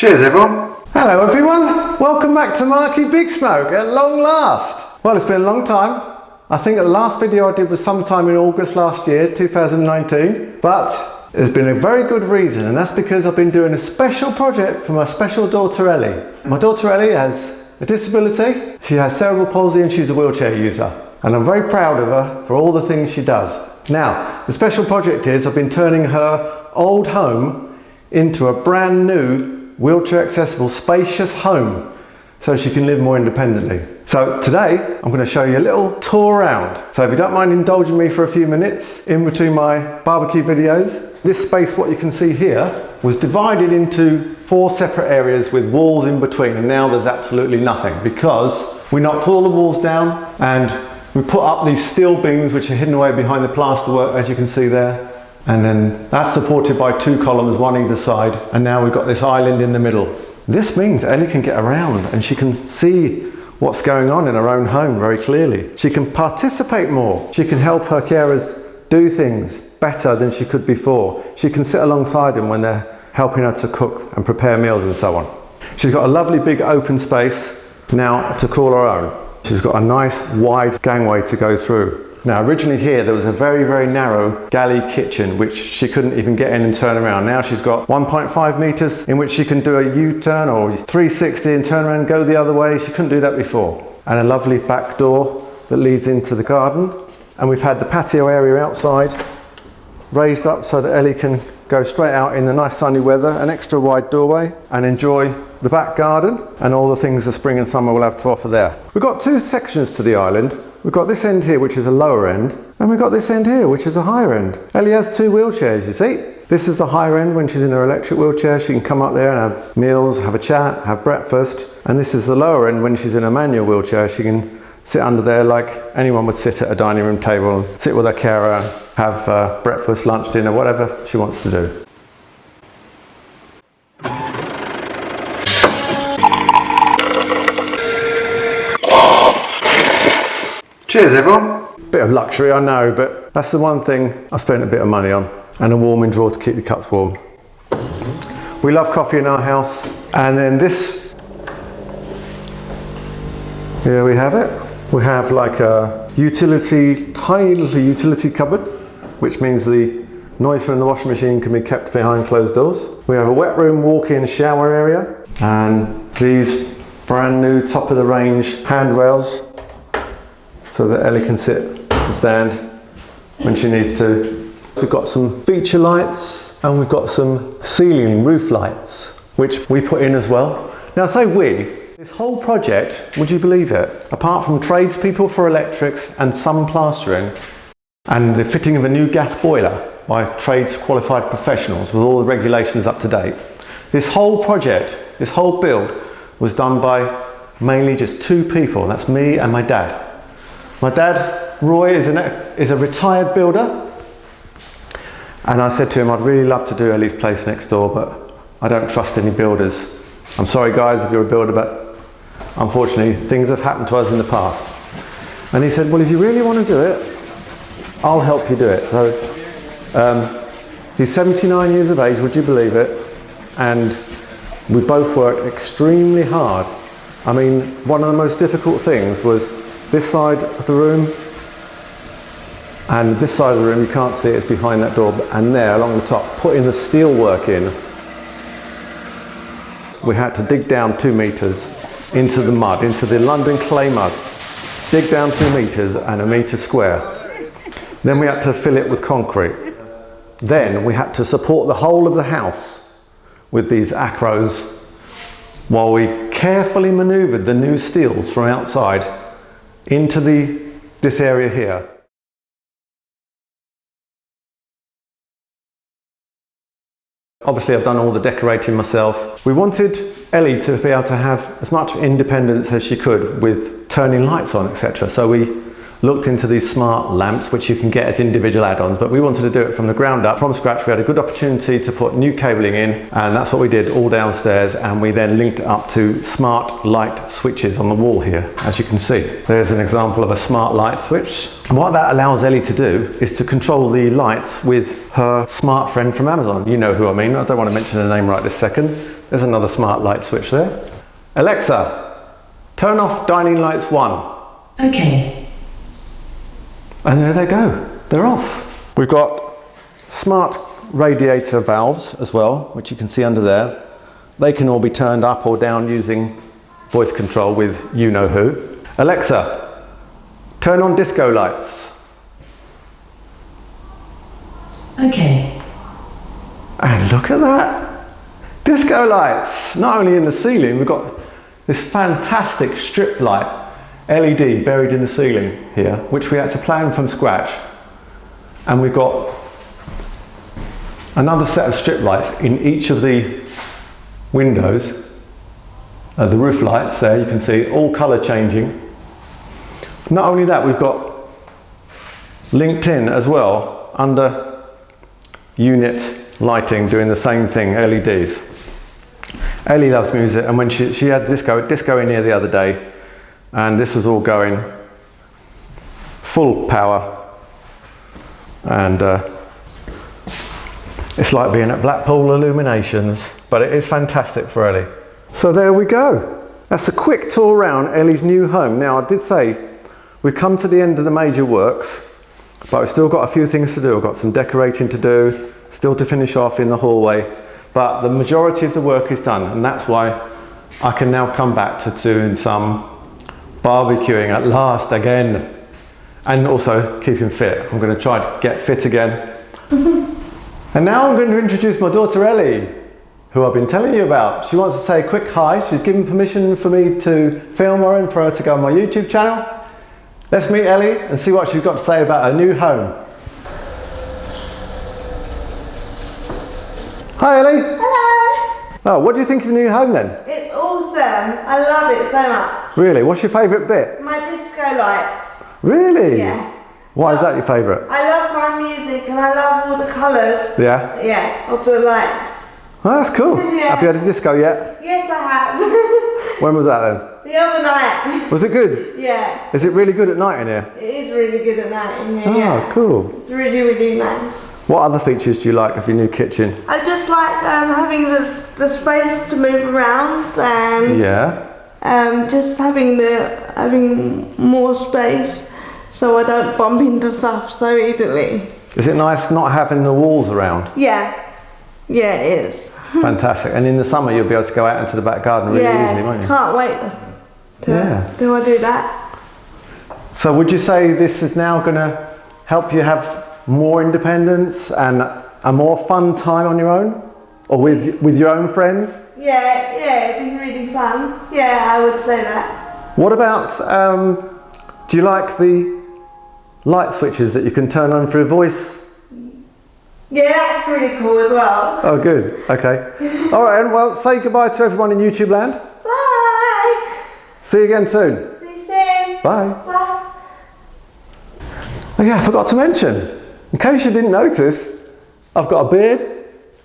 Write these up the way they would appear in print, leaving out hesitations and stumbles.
Cheers everyone. Hello everyone. Welcome back to Marky Big Smoke at long last. Well, it's been a long time. I think the last video I did was sometime in August last year, 2019. But there's been a very good reason, and that's because I've been doing a special project for my special daughter Ellie. My daughter Ellie has a disability. She has cerebral palsy and she's a wheelchair user. And I'm very proud of her for all the things she does. Now, the special project is I've been turning her old home into a brand new wheelchair accessible, spacious home so she can live more independently. So today I'm going to show you a little tour around. So if you don't mind indulging me for a few minutes in between my barbecue videos. This space, what you can see here, was divided into 4 separate areas with walls in between, and now there's absolutely nothing because we knocked all the walls down and we put up these steel beams which are hidden away behind the plasterwork, as you can see there. And then that's supported by 2 columns, one either side, and now we've got this island in the middle. This means Ellie can get around and she can see what's going on in her own home very clearly. She can participate more. She can help her carers do things better than she could before. She can sit alongside them when they're helping her to cook and prepare meals and so on. She's got a lovely big open space now to call her own. She's got a nice wide gangway to go through. Now originally here there was a very, very narrow galley kitchen which she couldn't even get in and turn around. Now she's got 1.5 meters in which she can do a U-turn or 360 and turn around and go the other way. She couldn't do that before. And a lovely back door that leads into the garden. And we've had the patio area outside raised up so that Ellie can go straight out in the nice sunny weather, an extra wide doorway, and enjoy the back garden and all the things the spring and summer will have to offer there. We've got 2 sections to the island. We've got this end here, which is a lower end, and we've got this end here, which is a higher end. Ellie has 2 wheelchairs, you see. This is the higher end. When she's in her electric wheelchair, she can come up there and have meals, have a chat, have breakfast. And this is the lower end. When she's in a manual wheelchair, she can sit under there like anyone would sit at a dining room table, and sit with her carer, and have breakfast, lunch, dinner, whatever she wants to do. Cheers everyone. Bit of luxury, I know, but that's the one thing I spent a bit of money on, and a warming drawer to keep the cups warm. We love coffee in our house, and then this, here we have it. We have like a tiny little utility cupboard, which means the noise from the washing machine can be kept behind closed doors. We have a wet room, walk-in shower area, and these brand new top of the range handrails so that Ellie can sit and stand when she needs to. We've got some feature lights and we've got some ceiling roof lights, which we put in as well. Now I say we, this whole project, would you believe it, apart from tradespeople for electrics and some plastering and the fitting of a new gas boiler by trades qualified professionals with all the regulations up to date, this whole project, this whole build was done by mainly just 2 people, and that's me and my dad. My dad, Roy, is a retired builder, and I said to him, I'd really love to do Ellie's place next door, but I don't trust any builders. I'm sorry guys if you're a builder, but unfortunately things have happened to us in the past. And he said, well, if you really want to do it, I'll help you do it. So he's 79 years of age, would you believe it? And we both worked extremely hard. I mean, one of the most difficult things was this side of the room and this side of the room, you can't see it, it's behind that door, and there along the top, putting the steel work in. We had to dig down 2 meters into the mud, into the London clay mud. Dig down 2 meters and 1 meter square. Then we had to fill it with concrete. Then we had to support the whole of the house with these acros while we carefully maneuvered the new steels from outside into this area here. Obviously I've done all the decorating myself. We wanted Ellie to be able to have as much independence as she could with turning lights on, etc. So we looked into these smart lamps, which you can get as individual add-ons, but we wanted to do it from the ground up, from scratch. We had a good opportunity to put new cabling in, and that's what we did all downstairs, and we then linked it up to smart light switches on the wall here, as you can see. There's an example of a smart light switch. And what that allows Ellie to do is to control the lights with her smart friend from Amazon. You know who I mean. I don't want to mention the name right this second. There's another smart light switch there. Alexa, turn off dining lights 1. Okay. And there they go, they're off. We've got smart radiator valves as well, which you can see under there. They can all be turned up or down using voice control with you know who. Alexa, turn on disco lights. Okay. And look at that, disco lights. Not only in the ceiling, we've got this fantastic strip light LED buried in the ceiling here, which we had to plan from scratch. And we've got another set of strip lights in each of the windows. The roof lights there, you can see, all colour changing. Not only that, we've got linked in as well under unit lighting, doing the same thing, LEDs. Ellie loves music, and when she had disco in here the other day, and this was all going full power, and it's like being at Blackpool Illuminations, but it is fantastic for Ellie. So there we go. That's a quick tour around Ellie's new home. Now, I did say we've come to the end of the major works, but we've still got a few things to do. We've got some decorating to do, still to finish off in the hallway, but the majority of the work is done, and that's why I can now come back to doing some BBQ-ing at last again, and also keeping fit. I'm going to try to get fit again. And now I'm going to introduce my daughter Ellie, who I've been telling you about. She wants to say a quick hi. She's given permission for me to film her and for her to go on my YouTube channel. Let's meet Ellie and see what she's got to say about her new home. Hi Ellie. Hello. Oh, what do you think of your new home then? It's awesome. I love it so much. Really? What's your favourite bit? My disco lights. Really? Yeah. Why is that your favourite? I love my music and I love all the colours. Yeah? Yeah, of the lights. Oh, that's cool. Yeah. Have you had a disco yet? Yes, I have. When was that then? The other night. Was it good? Yeah. Is it really good at night in here? It is really good at night in here. Oh, yeah. cool. It's really, really nice. What other features do you like of your new kitchen? I just like having the space to move around and Yeah. just having more space so I don't bump into stuff so easily. Is it nice not having the walls around? Yeah. Yeah, it is. Fantastic. And in the summer you'll be able to go out into the back garden really easily, won't you? Can't wait till I do that. So would you say this is now going to help you have more independence and a more fun time on your own? Or with your own friends? Yeah, it'd be really fun. Yeah, I would say that. What about, do you like the light switches that you can turn on through voice? Yeah, that's really cool as well. Oh, good. Okay. All right, and well, say goodbye to everyone in YouTube land. Bye. See you again soon. See you soon. Bye. Bye. Oh yeah, I forgot to mention, in case you didn't notice, I've got a beard,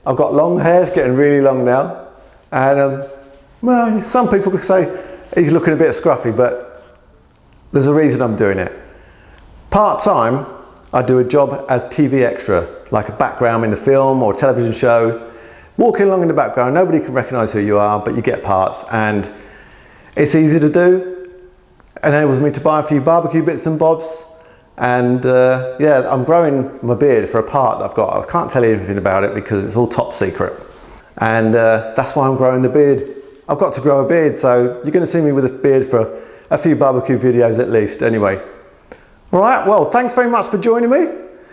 I've got long hair, it's getting really long now, and well, some people could say he's looking a bit scruffy, but there's a reason I'm doing it. Part-time, I do a job as TV extra, like a background in the film or television show. Walking along in the background, nobody can recognise who you are, but you get parts, and it's easy to do. Enables me to buy a few barbecue bits and bobs, and yeah, I'm growing my beard for a part that I've got. I can't tell you anything about it because it's all top secret, and that's why I'm growing the beard. I've got to grow a beard, so you're going to see me with a beard for a few barbecue videos at least. Anyway. Alright, well, thanks very much for joining me.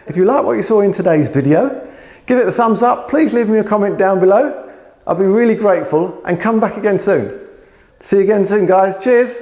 If you like what you saw in today's video, give it a thumbs up. Please leave me a comment down below. I'll be really grateful, and come back again soon. See you again soon, guys. Cheers.